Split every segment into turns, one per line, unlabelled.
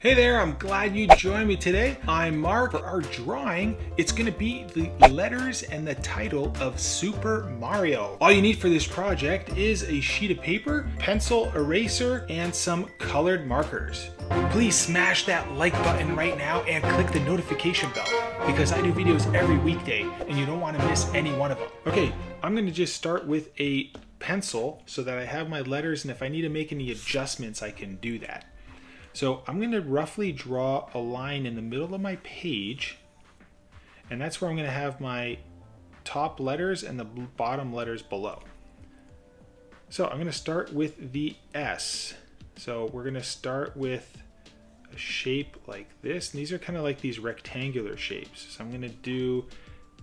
Hey there, I'm glad you joined me today. I'm Mark. For our drawing, it's going to be the letters and the title of Super Mario. All you need for this project is a sheet of paper, pencil, eraser, and some colored markers. Please smash that like button right now and click the notification bell because I do videos every weekday and you don't want to miss any one of them. Okay, I'm going to just start with a pencil so that I have my letters, and if I need to make any adjustments, I can do that. So I'm going to roughly draw a line in the middle of my page, and that's where I'm going to have my top letters and the bottom letters below. So I'm going to start with the S. So we're going to start with a shape like this, and these are kind of like these rectangular shapes. So I'm going to do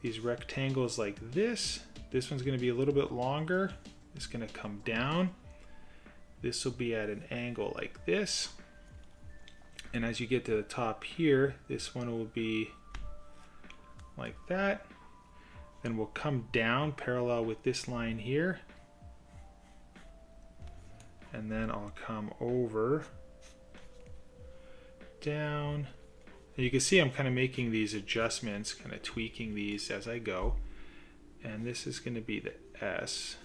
these rectangles like this. This one's going to be a little bit longer. It's going to come down. This will be at an angle like this. And as you get to the top here, this one will be like that. Then we'll come down parallel with this line here. And then I'll come over, down. And you can see I'm kind of making these adjustments, kind of tweaking these as I go. And this is going to be the S.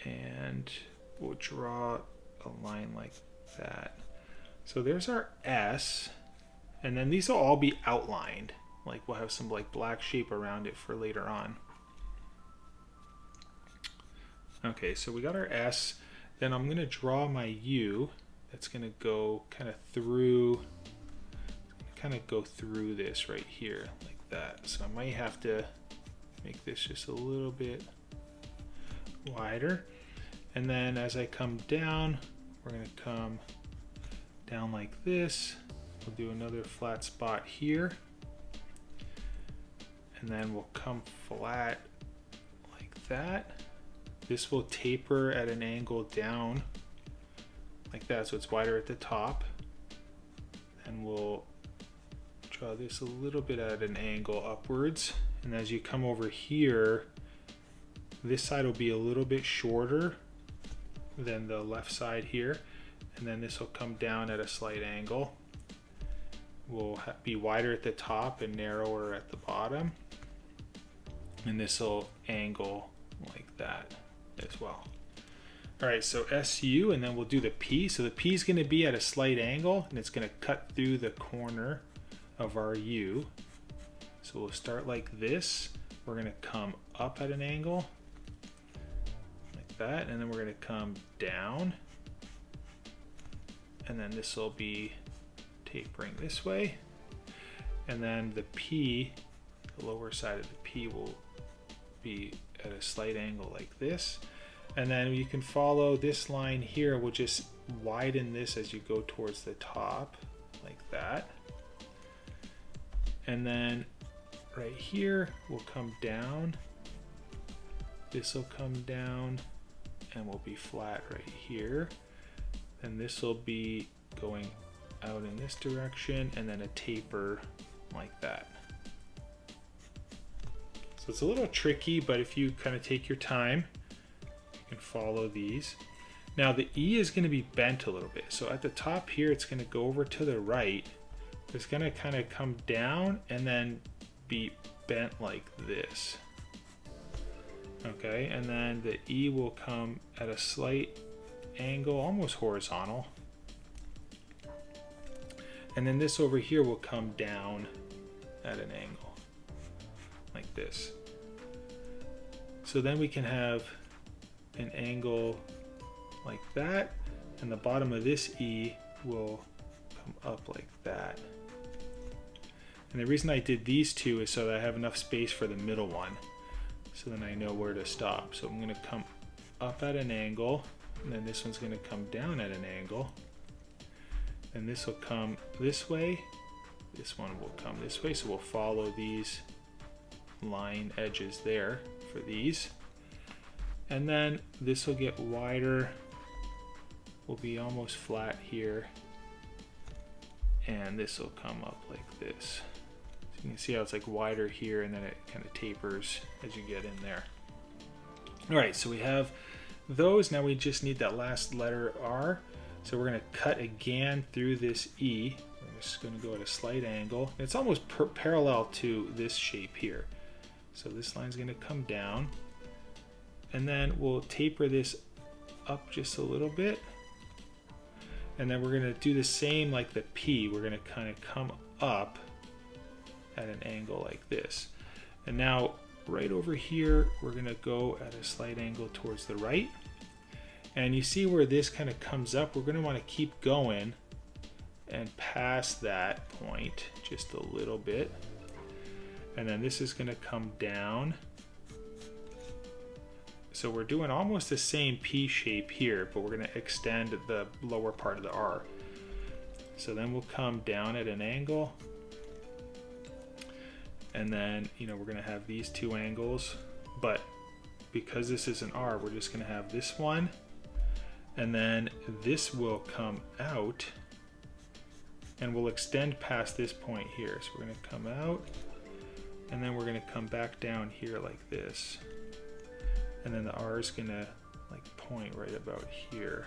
And we'll draw a line like that. So there's our S, and then these will all be outlined. Like we'll have some like black shape around it for later on. Okay, so we got our S. Then I'm gonna draw my U. That's gonna go kind of through this right here, like that. So I might have to make this just a little bit wider. And then as I come down, we're gonna come down like this. We'll do another flat spot here, and then we'll come flat like that. This will taper at an angle down like that, so it's wider at the top, and we'll draw this a little bit at an angle upwards. And as you come over here, this side will be a little bit shorter than the left side here. And then this will come down at a slight angle. Will be wider at the top and narrower at the bottom. And this will angle like that as well. All right, so SU, and then we'll do the P. So the P is going to be at a slight angle, and it's going to cut through the corner of our U. So we'll start like this. We're going to come up at an angle like that, and then we're going to come down. And then this will be tapering this way. And then the P, the lower side of the P, will be at a slight angle like this. And then you can follow this line here. We'll just widen this as you go towards the top, like that. And then right here, we'll come down. This will come down and will be flat right here. And this will be going out in this direction, and then a taper like that. So it's a little tricky, but if you kind of take your time, you can follow these. Now the E is going to be bent a little bit. So at the top here, it's going to go over to the right. It's going to kind of come down and then be bent like this. Okay, and then the E will come at a slight angle, almost horizontal, and then this over here will come down at an angle like this. So then we can have an angle like that, and the bottom of this E will come up like that. And the reason I did these two is so that I have enough space for the middle one, so then I know where to stop. So I'm going to come up at an angle, and then this one's going to come down at an angle, and this will come this way, this one will come this way. So we'll follow these line edges there for these, and then this will get wider, will be almost flat here, and this will come up like this. So you can see how it's like wider here, and then it kind of tapers as you get in there. All right, so we have those. Now we just need that last letter R. So we're going to cut again through this E. We're just going to go at a slight angle. It's almost parallel to this shape here. So this line's going to come down, and then we'll taper this up just a little bit. And then we're going to do the same like the P. We're going to kind of come up at an angle like this. And now right over here, we're going to go at a slight angle towards the right. And you see where this kind of comes up, we're going to want to keep going and past that point just a little bit. And then this is going to come down. So we're doing almost the same P shape here, but we're going to extend the lower part of the R. So then we'll come down at an angle. And then, you know, we're going to have these two angles, but because this is an R, we're just going to have this one. And then this will come out and we'll extend past this point here. So we're going to come out and then we're going to come back down here like this. And then the R is going to like point right about here.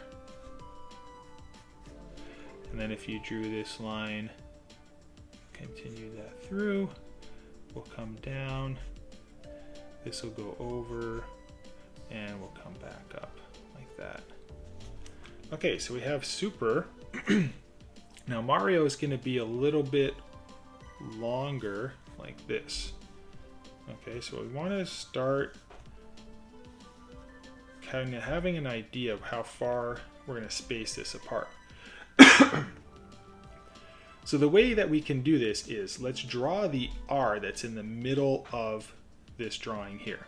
And then if you drew this line, continue that through, we'll come down, this will go over, and we'll come back up like that. Okay, so we have Super. Now Mario is going to be a little bit longer like this. Okay, so we want to start kind of having an idea of how far we're going to space this apart. So the way that we can do this is, let's draw the R that's in the middle of this drawing here.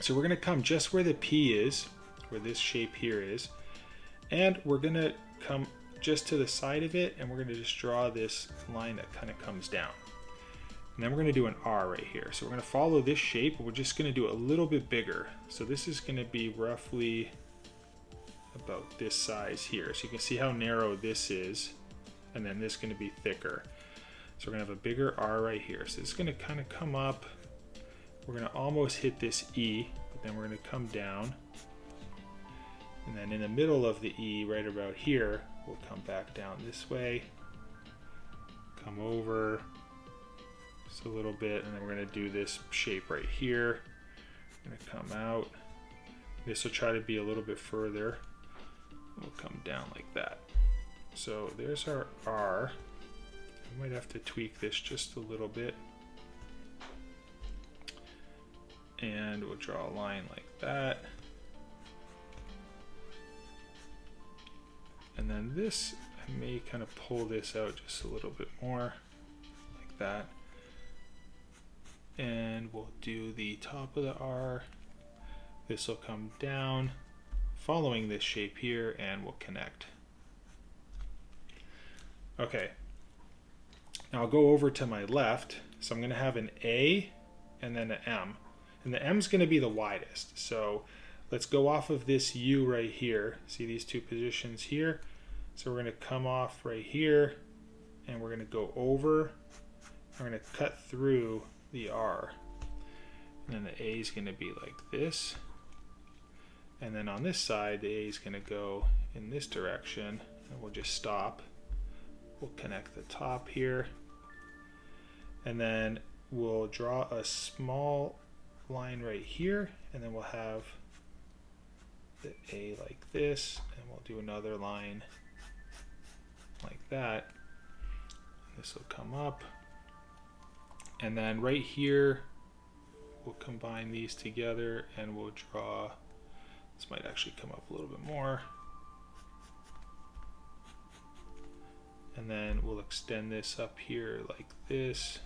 So we're going to come just where the P is, where this shape here is, and we're going to come just to the side of it, and we're going to just draw this line that kind of comes down. And then we're going to do an R right here. So we're going to follow this shape, but we're just going to do it a little bit bigger. So this is going to be roughly about this size here. So you can see how narrow this is, and then this is going to be thicker. So we're going to have a bigger R right here. So it's going to kind of come up. We're going to almost hit this E, but then we're going to come down. And then in the middle of the E, right about here, we'll come back down this way, come over just a little bit, and then we're going to do this shape right here. Going to come out. This will try to be a little bit further. We'll come down like that. So there's our R. I might have to tweak this just a little bit. And we'll draw a line like that. And then this, I may kind of pull this out just a little bit more, like that. And we'll do the top of the R. This will come down, following this shape here, and we'll connect. Okay, now I'll go over to my left. So I'm going to have an A and then an M. And the M is going to be the widest. So let's go off of this U right here. See these two positions here? So we're going to come off right here, and we're going to go over. We're going to cut through the R. And then the A is going to be like this. And then on this side, the A is going to go in this direction, and we'll just stop. We'll connect the top here. And then we'll draw a small line right here, and then we'll have the A like this, and we'll do another line like that. This will come up, and then right here we'll combine these together, and we'll draw, this might actually come up a little bit more, and then we'll extend this up here like this,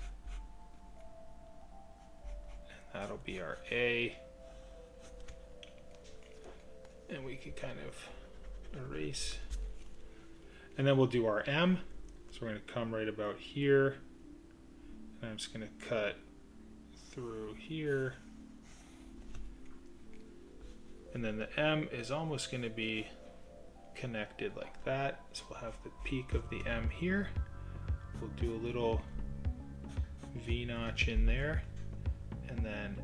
and that'll be our A. And we can kind of erase, and then we'll do our M. So we're going to come right about here, and I'm just going to cut through here, and then the M is almost going to be connected like that. So we'll have the peak of the M here. We'll do a little V notch in there, and then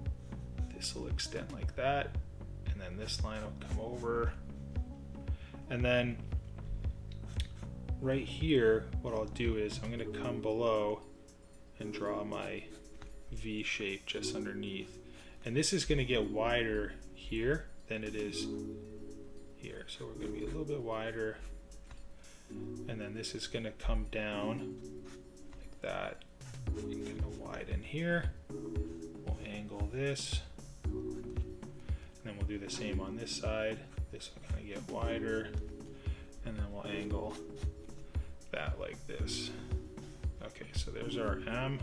this will extend like that, and then this line will come over, and then right here, what I'll do is I'm going to come below and draw my V shape just underneath. And this is going to get wider here than it is here. So we're going to be a little bit wider. And then this is going to come down like that. I'm going to widen here. We'll angle this. And then we'll do the same on this side. This will kind of get wider. And then we'll angle that like this. Okay, so there's our M,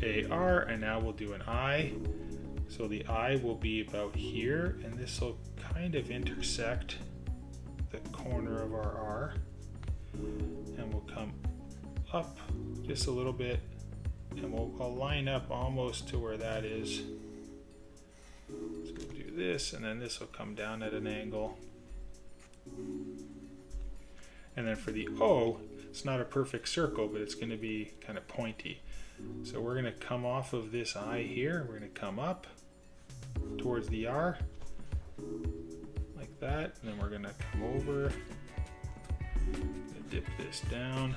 A, R, and now we'll do an I. So the I will be about here, and this will kind of intersect the corner of our R. And we'll come up just a little bit, and I'll line up almost to where that is. So we'll do this, and then this will come down at an angle. And then for the O, it's not a perfect circle, but it's going to be kind of pointy. So we're going to come off of this I here. We're going to come up towards the R like that. And then we're going to come over, dip this down.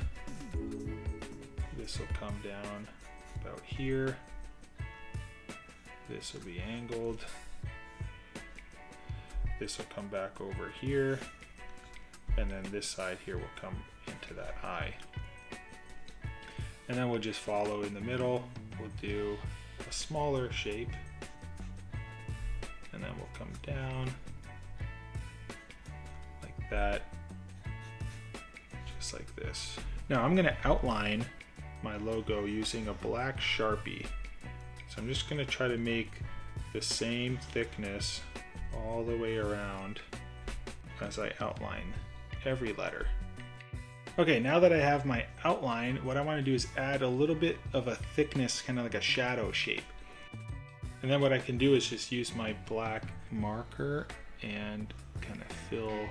This will come down about here. This will be angled. This will come back over here. And then this side here will come into that eye. And then we'll just follow in the middle. We'll do a smaller shape. And then we'll come down like that, just like this. Now I'm gonna outline my logo using a black Sharpie. So I'm just gonna try to make the same thickness all the way around as I outline every letter. Okay, now that I have my outline, what I want to do is add a little bit of a thickness, kind of like a shadow shape. And then what I can do is just use my black marker and kind of fill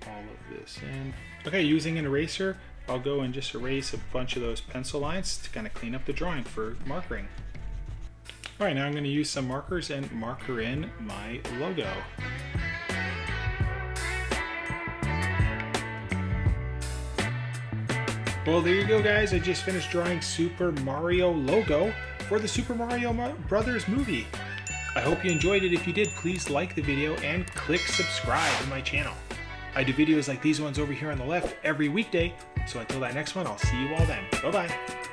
all of this in. Okay, using an eraser, I'll go and just erase a bunch of those pencil lines to kind of clean up the drawing for markering. All right, now I'm going to use some markers and marker in my logo. Well, there you go, guys. I just finished drawing Super Mario logo for the Super Mario Brothers movie. I hope you enjoyed it. If you did, please like the video and click subscribe to my channel. I do videos like these ones over here on the left every weekday. So until that next one, I'll see you all then. Bye-bye.